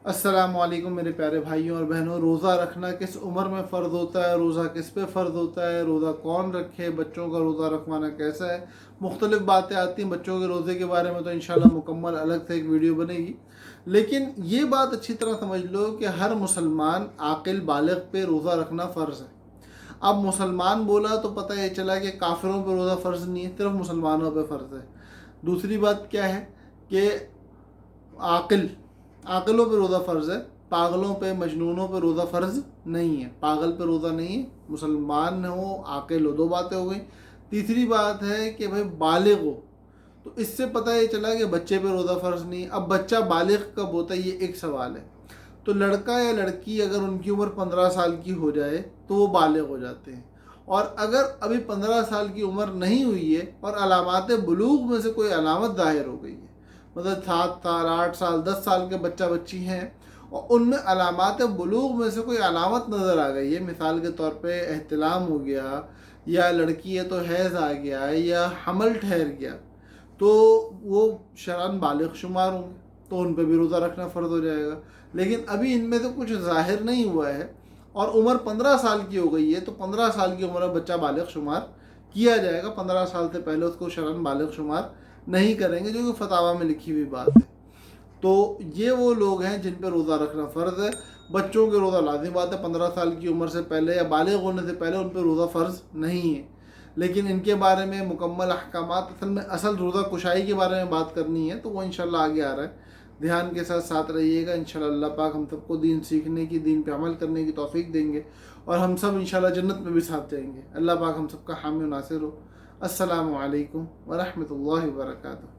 अस्सलाम वालेकुम मेरे प्यारे भाइयों और बहनों। रोज़ा रखना किस उम्र में फ़र्ज़ होता है, रोज़ा किस पे फ़र्ज़ होता है, रोज़ा कौन रखे, बच्चों का रोज़ा रखवाना कैसा है, मुख्तलिफ़ बातें आती हैं। बच्चों के रोज़े के बारे में तो इंशाल्लाह मुकम्मल अलग से एक वीडियो बनेगी, लेकिन ये बात अच्छी तरह समझ लो कि हर मुसलमान आकिल बालिग़ पे रोज़ा रखना फ़र्ज़ है। अब मुसलमान बोला तो पता ये चला कि काफिरों पर रोज़ा फ़र्ज़ नहीं है, सिर्फ मुसलमानों पर फ़र्ज़ है। दूसरी बात क्या है कि आकिल आकिलों पे रोज़ा फ़र्ज़ है, पागलों पे मजनूनों पे रोज़ा फ़र्ज़ नहीं है। पागल पे रोज़ा नहीं है, मुसलमान हो आकिल हो, दो बातें हो गई। तीसरी बात है कि भाई बालिग हो, तो इससे पता ये चला कि बच्चे पे रोज़ा फ़र्ज़ नहीं है। अब बच्चा बालिग कब होता है, ये एक सवाल है। तो लड़का या लड़की अगर उनकी उम्र 15 साल की हो जाए तो वो बालिग हो जाते हैं। और अगर अभी 15 साल की उम्र नहीं हुई है और अलामात बुलूग में से कोई अलामत ज़ाहिर हो गई है, मतलब 7 साल 8 साल 10 साल के बच्चा बच्ची हैं और उनमें अलामात बुलूग में से कोई अलामत नज़र आ गई है, मिसाल के तौर पे एहतिलाम हो गया, या लड़की है तो हैज़ आ गया, या हमल ठहर गया, तो वो शरअन बालिग शुमार होंगे, तो उन पर भी रोज़ा रखना फ़र्ज़ हो जाएगा। लेकिन अभी इनमें से कुछ ज़ाहिर नहीं हुआ है और उम्र 15 साल की हो गई है, तो 15 साल की उम्र में बच्चा बालिग शुमार किया जाएगा। 15 साल से पहले उसको शरअन बालिग शुमार नहीं करेंगे, जो कि फतावा में लिखी हुई बात है। तो ये वो लोग हैं जिन पर रोज़ा रखना फ़र्ज़ है। बच्चों के रोज़ा लाज़िम बात है, 15 साल की उम्र से पहले या बालिग होने से पहले उन पर रोज़ा फ़र्ज़ नहीं है। लेकिन इनके बारे में मुकम्मल अहकामात, असल रोज़ा कुशाई के बारे में बात करनी है, तो वो इंशाल्लाह आगे आ रहा है। ध्यान के साथ साथ रहिएगा। इंशाल्लाह अल्लाह पाक हम सबको दीन सीखने की, दीन पे अमल करने की तौफीक देंगे और हम सब इंशाल्लाह जन्नत में भी साथ जाएंगे। अल्लाह पाक हम सबका हामी नासिर हो। अस्सलामु अलैकुम व रहमतुल्लाहि व बरकातुहू।